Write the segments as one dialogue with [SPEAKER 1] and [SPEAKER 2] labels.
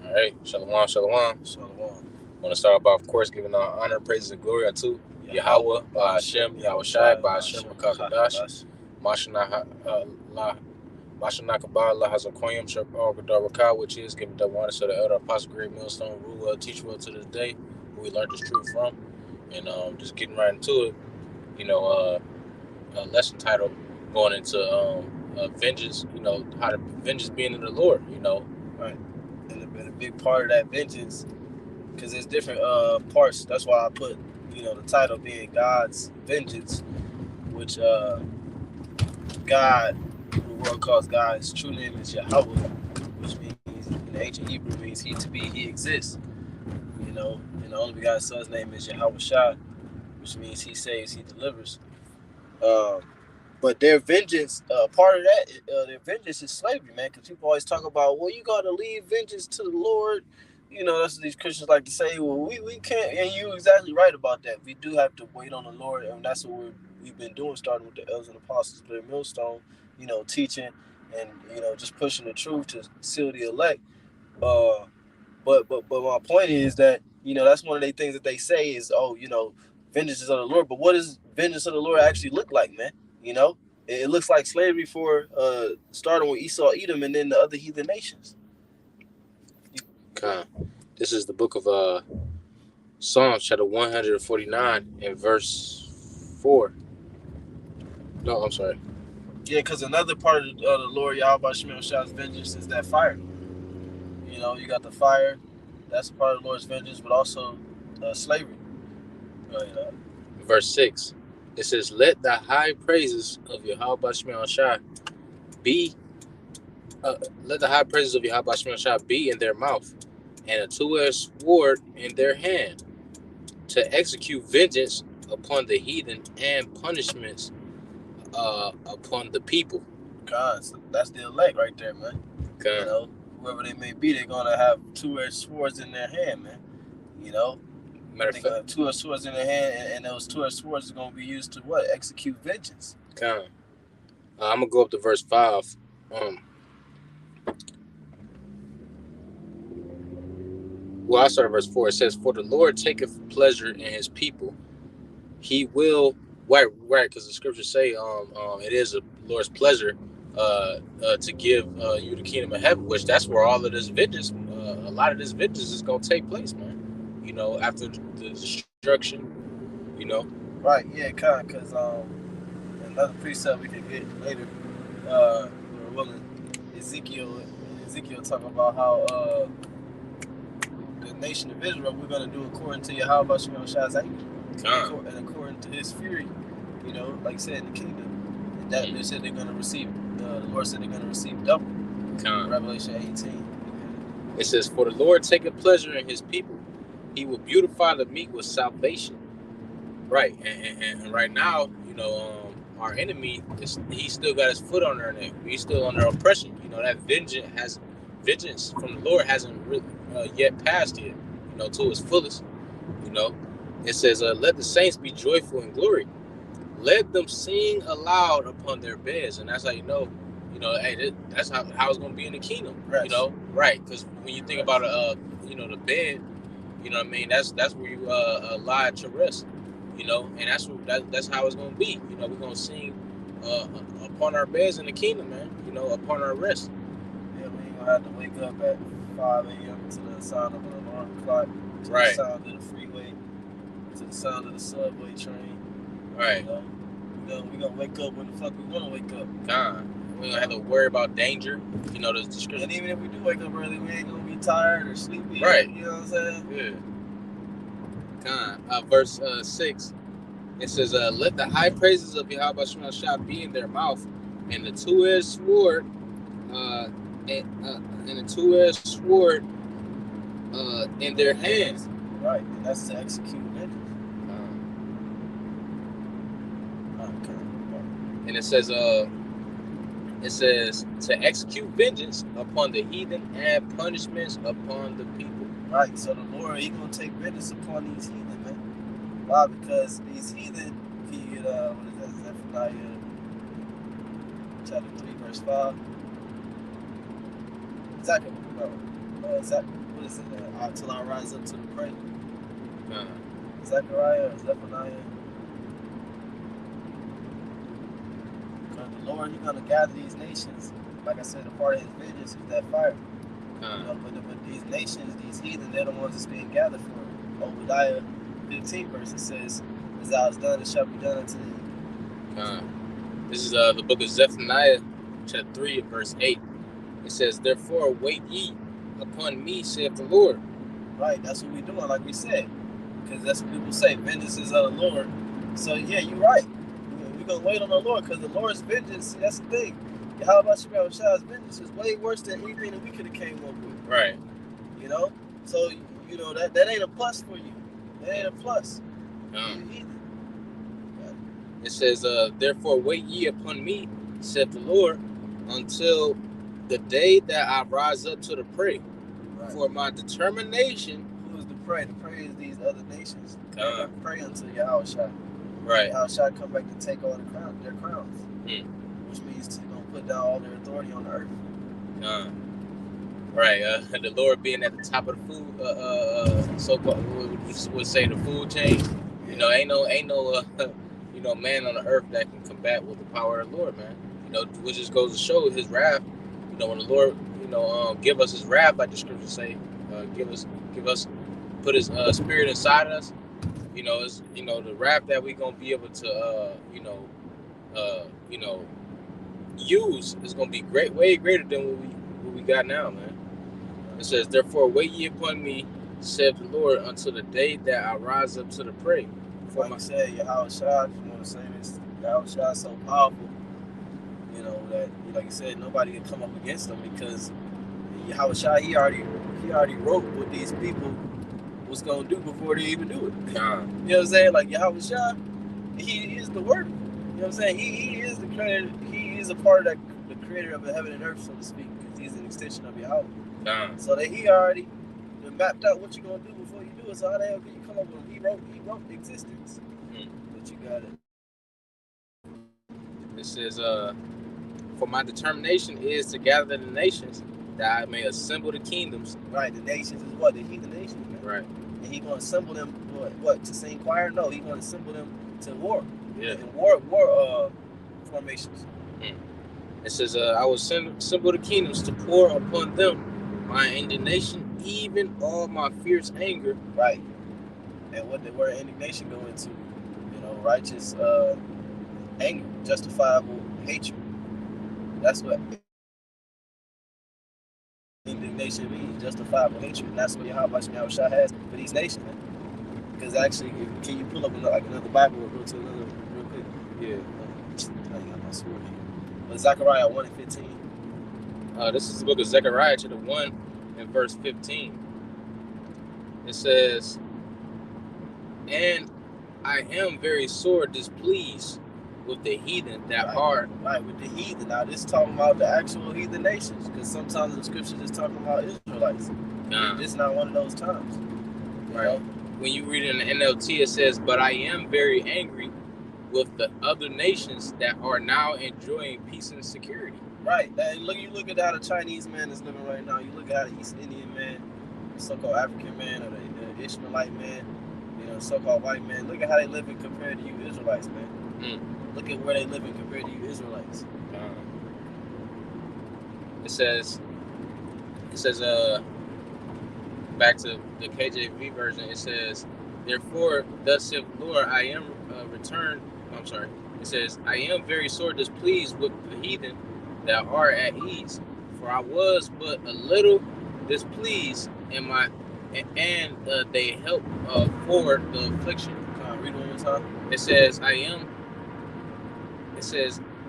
[SPEAKER 1] All right, shalom, shalom.
[SPEAKER 2] Shalom.
[SPEAKER 1] Want to start off, of course, giving our honor, praises, and glory unto Yahweh,
[SPEAKER 2] Yahweh,
[SPEAKER 1] Ba'ashem,
[SPEAKER 2] Ba'ashem,
[SPEAKER 1] Yahweh
[SPEAKER 2] Yahweh
[SPEAKER 1] Shai,
[SPEAKER 2] Shai,
[SPEAKER 1] Ba'ashem,
[SPEAKER 2] Ba'ashem,
[SPEAKER 1] Rakakadash,
[SPEAKER 2] Rakakadash.
[SPEAKER 1] Mashanakabah, Allah Hazakoyim, Shapar, Gadar Rakah, which is giving double honor to the elder apostle, great millstone, rule well, teach well to this day, who we learned this truth from. And just getting right into it, you know, a lesson title going into vengeance, how the vengeance being in the Lord,
[SPEAKER 2] Right. And a big part of that vengeance, because there's different parts. That's why I put, the title being God's vengeance, which God, the world calls God, his true name is Yahweh, which means in the ancient Hebrew means he to be, he exists. And the only begotten son's name is Yahweh Shai, which means he saves, he delivers. Um, but their vengeance, part of that, their vengeance is slavery, man. Because people always talk about, well, you got to leave vengeance to the Lord. That's what these Christians like to say. Well, we can't, and you're exactly right about that. We do have to wait on the Lord, and that's what we've been doing, starting with the elders and apostles, their millstone, teaching and just pushing the truth to seal the elect. Uh, but my point is that that's one of the things that they say is, oh, vengeance is of the Lord. But what does vengeance of the Lord actually look like, man? You know, it looks like slavery for starting with Esau, Edom, and then the other heathen nations.
[SPEAKER 1] Okay. This is the book of Psalms, chapter 149, and verse 4. No, I'm sorry.
[SPEAKER 2] Yeah, because another part of the Lord Yahweh Shemel Shah's vengeance is that fire. You got the fire. That's part of the Lord's vengeance, but also slavery. Uh,
[SPEAKER 1] Verse 6. It says, let the high praises of Yahweh Shemel Shai be, let the high praises of Yahweh Shemel Shai be in their mouth, and a two-edged sword in their hand, to execute vengeance upon the heathen and punishments upon the people.
[SPEAKER 2] God, so that's the elect right there, man.
[SPEAKER 1] Okay.
[SPEAKER 2] Whoever they may be, they're gonna have two-edged swords in their hand, man. You know,
[SPEAKER 1] Matter of
[SPEAKER 2] they're
[SPEAKER 1] fact,
[SPEAKER 2] gonna have two-edged swords in their hand, and those two-edged swords are gonna be used to what? Execute vengeance.
[SPEAKER 1] okay. I'm gonna go up to verse 5. Well, I start at verse 4. It says, for the Lord taketh pleasure in his people. He will, right, because the scriptures say it is the Lord's pleasure to give you the kingdom of heaven, which that's where all of this vengeance, a lot of this vengeance is going to take place, man. After the destruction,
[SPEAKER 2] Right? Yeah, kind. Because another precept we can get later, we're willing. Ezekiel talk about how the nation of Israel we're gonna do according to Yahweh Shemel Shah's anger, and according to his fury. Like I said, in the kingdom. And that they said they're gonna receive. The Lord said they're gonna receive double. Revelation 18.
[SPEAKER 1] It says, for the Lord taketh pleasure in his people. He will beautify the meek with salvation. Right, and right now, our enemy he still got his foot on our neck. He's still under oppression. That vengeance from the Lord hasn't really, yet passed yet. To its fullest. You know, it says, "Let the saints be joyful in glory. Let them sing aloud upon their beds," and that's how you know. Hey, that's how it's gonna be in the kingdom.
[SPEAKER 2] Rest.
[SPEAKER 1] Right? Because when you think about the bed, what I mean. That's where you lie to rest. And that's how it's gonna be. We're gonna sing upon our beds in the kingdom, man. Upon our rest.
[SPEAKER 2] Yeah, we ain't gonna have to wake up at 5 a.m. to the sound of an alarm clock, to
[SPEAKER 1] Right.
[SPEAKER 2] the sound of the freeway, to the sound of the subway train.
[SPEAKER 1] Right.
[SPEAKER 2] We gonna wake up when the fuck we wanna wake up.
[SPEAKER 1] We gonna have to worry about danger. The description.
[SPEAKER 2] And even if we do wake up early, we ain't gonna be tired or sleepy.
[SPEAKER 1] Right.
[SPEAKER 2] You know what I'm saying?
[SPEAKER 1] Yeah. Verse 6. It says, let the high praises of Yahweh Shemel Shah be in their mouth, and the two-edged sword, and the two-edged sword in their hands.
[SPEAKER 2] Right, and that's to execute vengeance.
[SPEAKER 1] And it says to execute vengeance upon the heathen and punishments upon the people.
[SPEAKER 2] Right, so the Lord, he gonna take vengeance upon these heathen, man. Why? Because these heathen, what is that? Zephaniah chapter 3, verse 5. Zechariah. what is it? Till I rise up to the prey.
[SPEAKER 1] Con.
[SPEAKER 2] Zechariah or Zephaniah. The Lord, He's gonna gather these nations. Like I said, a part of His vengeance is that fire. But these nations, these heathen, they're the ones that's being gathered for it. Obadiah 15 verse, it says, "As thou hast done, it shall be done unto thee."
[SPEAKER 1] This is the book of Zephaniah, chapter 3, verse 8. It says, "Therefore wait ye upon me, saith the Lord."
[SPEAKER 2] Right, that's what we're doing, like we said. Because that's what people say, vengeance is of the Lord. So yeah, you're right. We're going to wait on the Lord because the Lord's vengeance, see, that's the thing. How about Shah's vengeance is way worse than anything that we could have came up with.
[SPEAKER 1] Right.
[SPEAKER 2] You know? So, you know, that ain't a plus for you. That ain't a plus.
[SPEAKER 1] It says, "Therefore wait ye upon me, saith the Lord, until the day that I rise up to the prey. Right. For my determination."
[SPEAKER 2] Who is the prey? The prey is these other nations. Pray until Yahushua.
[SPEAKER 1] Right.
[SPEAKER 2] Yahushua come back to take all their crowns. Which means to put down all their authority on the earth.
[SPEAKER 1] Right. The Lord being at the top of the food, so-called, would say the food chain. You know, ain't no you know, man on the earth that can combat with the power of the Lord, man. You know, which just goes to show His wrath. You know, when the Lord, you know, give us His wrath, like the scriptures say, give us, put His spirit inside us. You know, it's, you know, the wrath that we gonna be able to, you know, use is gonna be way greater than what we got now, man. It says, "Therefore wait ye upon me, saith the Lord, until the day that I rise up to the prey."
[SPEAKER 2] Like I said, Yahushua, you want to say this, Yahushua is so powerful, you know, that, like I said, nobody can come up against him because Yahushua, he already wrote what these people was going to do before they even do it. You know what I'm saying? Like Yahushua, he is the word. You know what I'm saying? He is the creator. He is a part of the creator of the heaven and earth, so to speak, because he's an extension of Yahweh. So that he already mapped out what you're going to do before you do it. So how the hell can you come up with him? He wrote existence. But you got it.
[SPEAKER 1] It says, "For my determination is to gather the nations, that I may assemble the kingdoms."
[SPEAKER 2] Right, the nations is what? The heathen nations, man.
[SPEAKER 1] Right.
[SPEAKER 2] And he gonna assemble them what? To sing choir? No, he gonna assemble them to war.
[SPEAKER 1] Yeah.
[SPEAKER 2] And war formations.
[SPEAKER 1] It says, "I will assemble the kingdoms to pour upon them my indignation, even all my fierce anger."
[SPEAKER 2] Right. And what the word indignation go into? You know, righteous anger, justifiable hatred. That's what indignation means, justifiable hatred. And that's what Yahushua has for these nations, man. Because actually, can you pull up another Bible or go to another real quick?
[SPEAKER 1] Yeah.
[SPEAKER 2] I got my sword here. But Zechariah 1 and 15.
[SPEAKER 1] This is the book of Zechariah, chapter 1 and verse 15. It says, "And I am very sore displeased with the heathen that are..."
[SPEAKER 2] Right, with the heathen. Now, this is talking about the actual heathen nations, because sometimes the scriptures is talking about Israelites. This is not one of those times.
[SPEAKER 1] Right. Know? When you read it in the NLT, it says, "But I am very angry with the other nations that are now enjoying peace and security."
[SPEAKER 2] Right. You look at how the Chinese man is living right now. You look at how the East Indian man, the so-called African man, or the Ishmaelite man, you know, so-called white man. Look at how they living compared to you Israelites, man. Look at where they living compared to you Israelites.
[SPEAKER 1] It says, back to the KJV version, it says, "Therefore, thus saith the Lord, I am It says, "I am very sore displeased with the heathen that are at ease, for I was but a little displeased, and they help forward the affliction."
[SPEAKER 2] Read it one more time.
[SPEAKER 1] It says,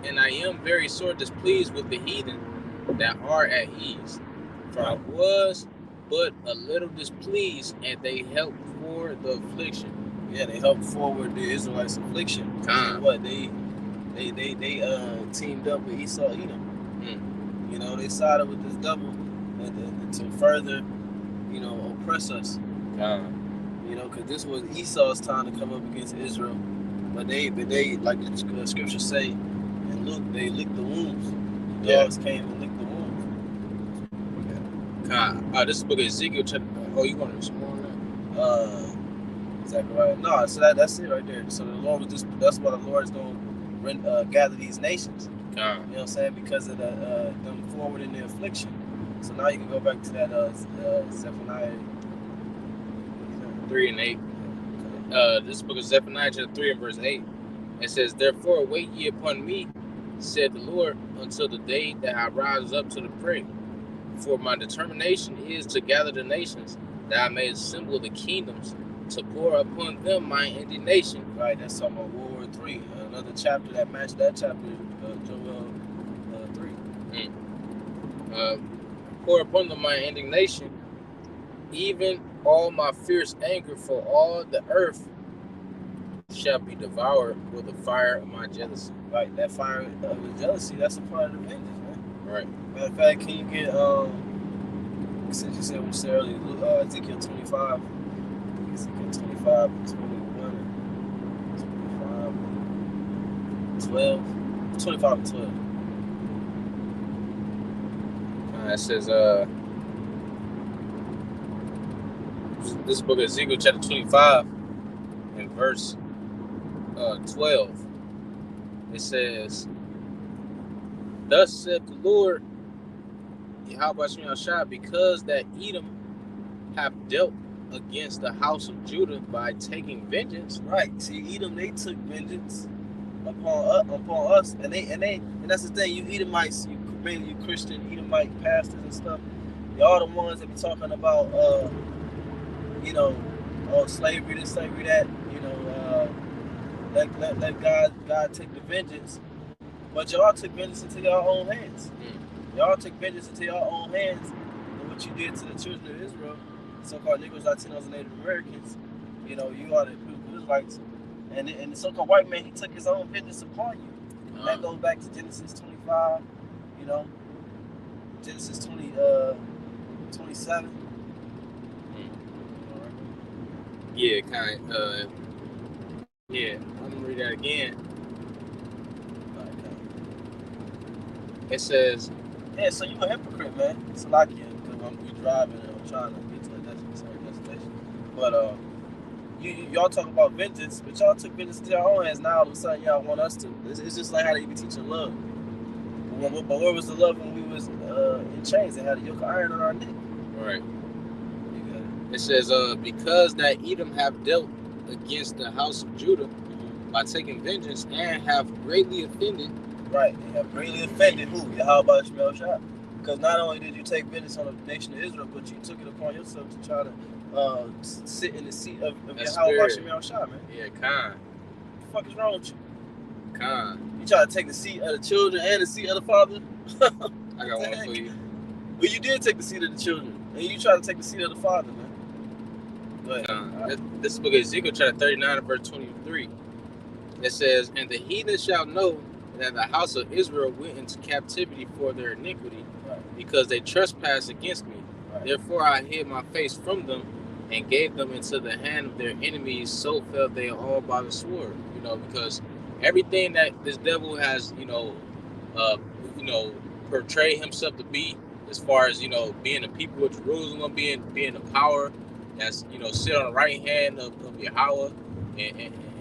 [SPEAKER 1] "And I am very sore displeased with the heathen that are at ease, for I was but a little displeased, and they help forward the affliction."
[SPEAKER 2] Yeah, they helped forward the Israelites' affliction. What they teamed up with Esau, Edom. You know, they sided with this double to further, you know, oppress us. You know, because this was Esau's time to come up against Israel, but they like the scriptures say, and look, they licked the wounds. The dogs came and licked the wounds.
[SPEAKER 1] This book of Ezekiel chapter. Oh, you want to respond on
[SPEAKER 2] that? Zechariah. No, so that's it right there. So the Lord was just, that's why the Lord is going to gather these nations. You know what I'm saying? Because of them forward in their affliction. So now you can go back to that Zephaniah
[SPEAKER 1] 3 and 8. This book of Zephaniah chapter 3 and verse 8. It says, "Therefore wait ye upon me, said the Lord, until the day that I rise up to the prey. For my determination is to gather the nations, that I may assemble the kingdoms, to pour upon them my indignation."
[SPEAKER 2] Right, that's talking about World War III. Another chapter that matched that chapter, Joel 3.
[SPEAKER 1] Pour upon them my indignation, even all my fierce anger, for all the earth shall be devoured with the fire of my jealousy.
[SPEAKER 2] Right, that fire of the jealousy, that's a part of the vengeance, man.
[SPEAKER 1] Right.
[SPEAKER 2] Matter of fact, can you get, since you said what you said earlier, Ezekiel 25, Ezekiel 25 and 21, 25 and 12, 25 and 12.
[SPEAKER 1] It says, this book of Ezekiel chapter 25 and verse 12. It says, "Thus saith the Lord, Yahweh Shai, because that Edom have dealt against the house of Judah by taking vengeance."
[SPEAKER 2] Right. See, Edom, they took vengeance upon us, and that's the thing. You Edomites, mainly you Christian Edomite pastors and stuff, y'all the ones that be talking about slavery this, slavery that, let God take the vengeance. But y'all took vengeance into your own hands. Y'all took vengeance into your own hands, and what you did to the children of Israel, so-called Negroes, Latinos, and Native Americans. You are the Israelites, and the so-called white man, he took his own vengeance upon you. And that goes back to Genesis 25. Genesis 27.
[SPEAKER 1] Yeah, kind of. Yeah, I'm gonna read that again. It says,
[SPEAKER 2] "Yeah, so you a hypocrite, man. It's like you, because I'm driving and I'm trying to get to a destination. But y'all talk about vengeance, but y'all took vengeance to your own hands. Now all of a sudden y'all want us to. It's just like how they be teaching love. But where was the love when we was in chains and had a yoke of iron on our neck?"
[SPEAKER 1] Right. It says, "Because that Edom have dealt against the house of Judah by taking vengeance, and have greatly offended."
[SPEAKER 2] Right, they have greatly offended who? Yahweh Shai. Because not only did you take vengeance on the nation of Israel, but you took it upon yourself to try to sit in the seat of Yahweh Shai, man.
[SPEAKER 1] Yeah,
[SPEAKER 2] What the fuck is wrong with you? You try to take the seat of the children and the seat of the father?
[SPEAKER 1] I got one for you.
[SPEAKER 2] Well, you did take the seat of the children, and you try to take the seat of the father, man. Go ahead.
[SPEAKER 1] This book of Ezekiel chapter 39 and verse 23. It says, "And the heathen shall know that the house of Israel went into captivity for their iniquity, because they trespassed against me. Therefore I hid my face from them, and gave them into the hand of their enemies, so fell they all by the sword." Because everything that this devil has, portrayed himself to be, as far as being the people of Jerusalem, being the power that's sit on the right hand of Yahweh,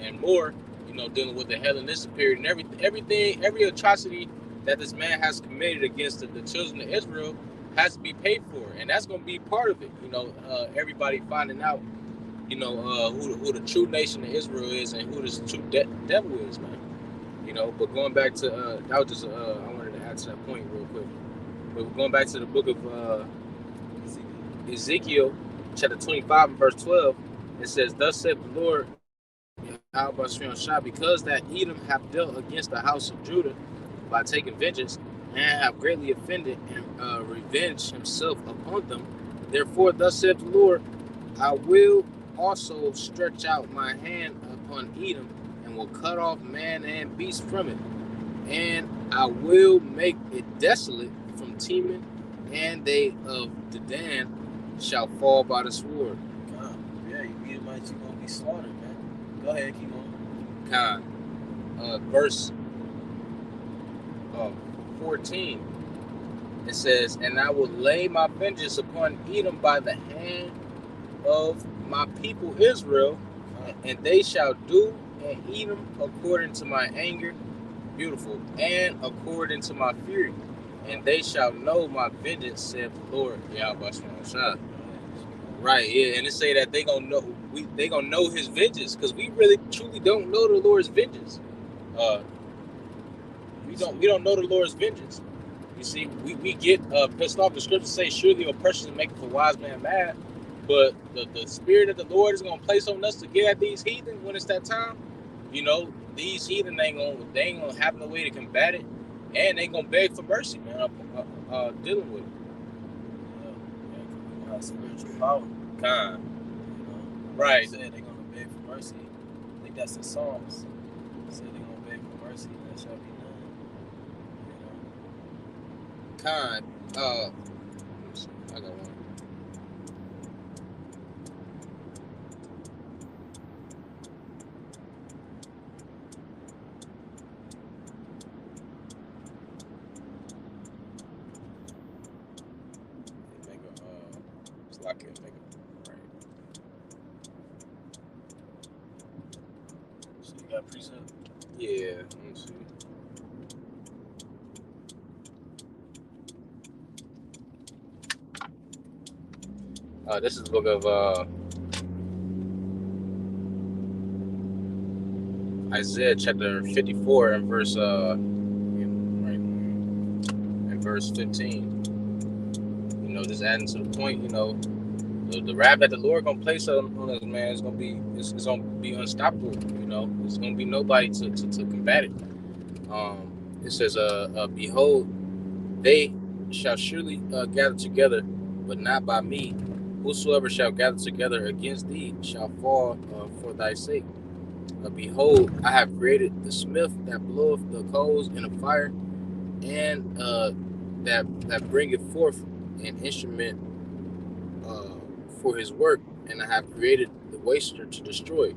[SPEAKER 1] and more, dealing with the Hellenistic period and every atrocity that this man has committed against the children of Israel has to be paid for, and that's going to be part of it. Everybody finding out, who the true nation of Israel is and who this true devil is, man. But going back to that was just I wanted to add to that point real quick. But going back to the book of Ezekiel, chapter 25 and verse 12, it says, "Thus saith the Lord, because that Edom have dealt against the house of Judah by taking vengeance, and have greatly offended, and revenged himself upon them. Therefore, thus saith the Lord, I will also stretch out my hand upon Edom, and will cut off man and beast from it. And I will make it desolate from Teman, and they of Dedan shall fall by the sword."
[SPEAKER 2] God, yeah, you Edomites, you're going to be slaughtered, man. Go ahead, keep going.
[SPEAKER 1] God. Verse 14. It says, and I will lay my vengeance upon Edom by the hand of my people Israel, and they shall do and Edom according to my anger, beautiful, and according to my fury, and they shall know my vengeance, saith the Lord. Right, yeah, and it say that they gonna know they gonna know his vengeance, because we really truly don't know the Lord's vengeance. We don't know the Lord's vengeance. You see, we get pissed off. The scriptures say, surely oppression maketh a wise man mad. But the spirit of the Lord is gonna place on us to get at these heathen when it's that time. You know, these heathen they ain't gonna have no way to combat it, and they gonna beg for mercy, man. Dealing with it.
[SPEAKER 2] Yeah, spiritual power.
[SPEAKER 1] Kind.
[SPEAKER 2] You know,
[SPEAKER 1] Right.
[SPEAKER 2] Said they're gonna beg for mercy. I think that's in Psalms. Said they're gonna beg for mercy, and that shall be done.
[SPEAKER 1] Kind. I got one. I can't make it right.
[SPEAKER 2] So you got precept?
[SPEAKER 1] Yeah, let me see. This is the book of Isaiah chapter 54 and verse verse 15. You know, just adding to the point, you know, the wrath that the Lord gonna place on us, man, it's gonna be unstoppable. You know, there's gonna be nobody to combat it. It says, behold, they shall surely gather together, but not by me. Whosoever shall gather together against thee shall fall for thy sake. Behold, I have created the smith that bloweth the coals in a fire, and that bringeth forth an instrument for his work, and I have created the waster to destroy.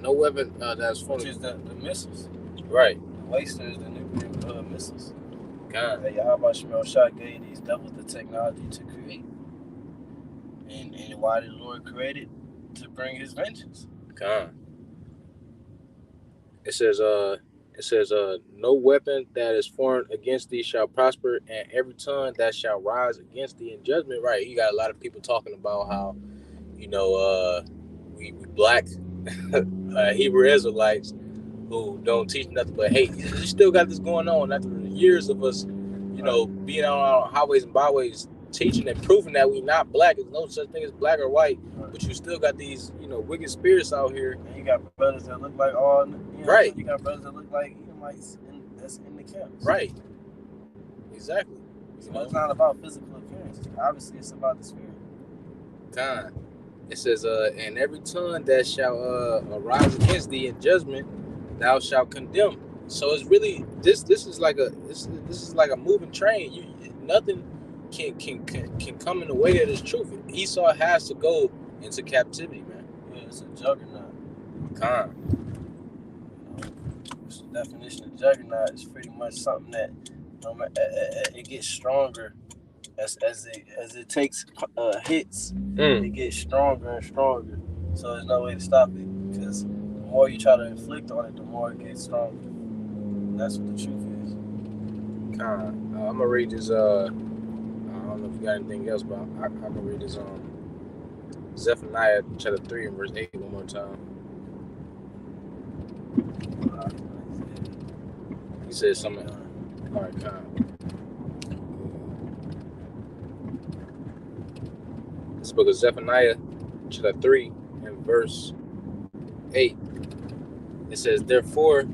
[SPEAKER 1] No weapon that's formed.
[SPEAKER 2] Which is the missiles.
[SPEAKER 1] Right.
[SPEAKER 2] The waster is the nuclear missiles.
[SPEAKER 1] God.
[SPEAKER 2] That Yahweh Shemel Shah gave these devils the technology to create. And why did the Lord create it? To bring his vengeance.
[SPEAKER 1] God. It says, no weapon that is formed against thee shall prosper, and every tongue that shall rise against thee in judgment. Right. You got a lot of people talking about how, you know, we black Hebrew Israelites who don't teach nothing but hate. You still got this going on after years of us, you know, being on our highways and byways teaching and proving that we not black. There's no such thing as black or white, but you still got these, you know, wicked spirits out here.
[SPEAKER 2] And you got brothers that look like all, you know,
[SPEAKER 1] right.
[SPEAKER 2] You got brothers that look like Edomites that's in the camps.
[SPEAKER 1] Right. Exactly.
[SPEAKER 2] So it's not about physical appearance. Obviously, it's about the spirit.
[SPEAKER 1] Time. It says, and every tongue that shall arise against thee in judgment, thou shalt condemn. So it's really this is like a moving train. Nothing can come in the way of this truth. Esau has to go into captivity, man.
[SPEAKER 2] Yeah, it's a juggernaut. The definition of juggernaut is pretty much something that it gets stronger as it takes hits. It gets stronger and stronger. So there's no way to stop it, because the more you try to inflict on it, the more it gets stronger. And that's what the truth is.
[SPEAKER 1] I'm gonna read this. I don't know if you got anything else, but I'm gonna read this. Zephaniah chapter 3 and verse 8 one more time. He says something. All right, This book of Zephaniah chapter 3 and verse 8. It says, therefore,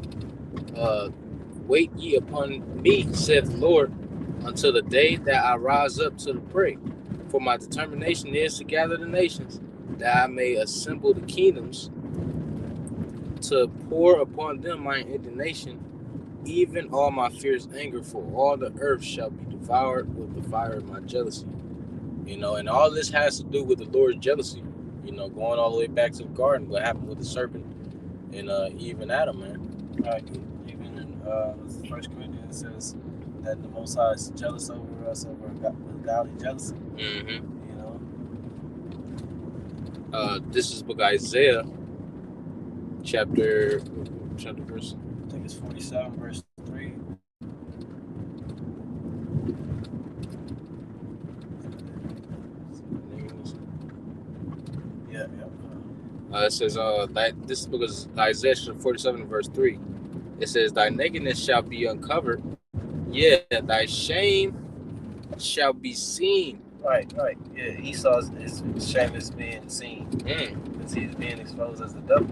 [SPEAKER 1] wait ye upon me, saith the Lord, until the day that I rise up to the prey. For my determination is to gather the nations, that I may assemble the kingdoms, to pour upon them my indignation, even all my fierce anger, for all the earth shall be devoured with the fire of my jealousy. You know, and all this has to do with the Lord's jealousy, you know, going all the way back to the garden, what happened with the serpent and Eve and Adam, man.
[SPEAKER 2] Right. Even in 1 Corinthians says that the Most High is jealous over us over with godly jealousy.
[SPEAKER 1] Mm-hmm.
[SPEAKER 2] You know.
[SPEAKER 1] This is book of Isaiah, chapter verse.
[SPEAKER 2] I think it's 47 verse 3. Yeah.
[SPEAKER 1] It says this book is Isaiah 47 verse 3. It says, "Thy nakedness shall be uncovered, yeah, thy shame shall be seen."
[SPEAKER 2] Right. Yeah, Esau's his shame is being seen because he's being exposed as the devil.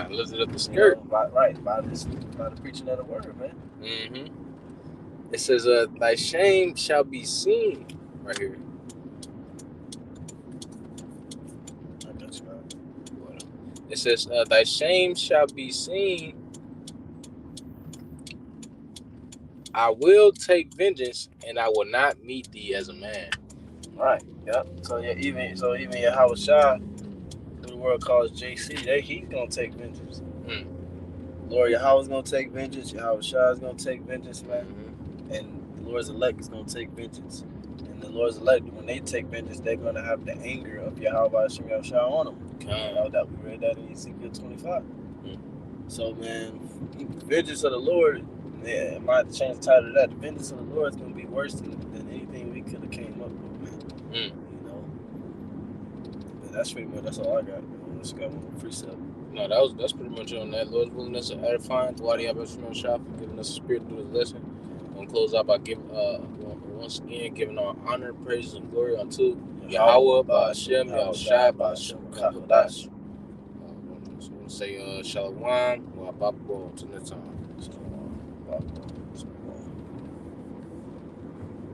[SPEAKER 1] Lifted up the skirt.
[SPEAKER 2] By the preaching of the word, man.
[SPEAKER 1] Mm-hmm. It says, "Thy shame shall be seen," right here.
[SPEAKER 2] I got you, man.
[SPEAKER 1] It says, "Thy shame shall be seen. I will take vengeance, and I will not meet thee as a man."
[SPEAKER 2] Right. Yep. So even Yahweh Shah, who the world calls JC, he's gonna take vengeance. Lord Yahweh's gonna take vengeance. Yahweh Shah is gonna take vengeance, man.
[SPEAKER 1] Mm-hmm.
[SPEAKER 2] And the Lord's elect is gonna take vengeance. And the Lord's elect, when they take vengeance, they're gonna have the anger of Yahweh Shah on them. That we read that in Ezekiel 25. So man, vengeance of the Lord. Yeah, I might have to change the title of that. The vengeance of the Lord is gonna be worse than anything we could have came up with, man. You know. But that's all I got. I just got one precept.
[SPEAKER 1] No, that's pretty much on that. Lord's willingness to edifying. Dwadi Abishman Shah for giving us a spirit through his lesson. I'm gonna close out by giving once again giving our honor, praise, and glory unto Yahweh, Ba'ashem, Yahushua, Ba'ashem, Kakodash. So I'm gonna say Shalom, Wa Babo, until next time.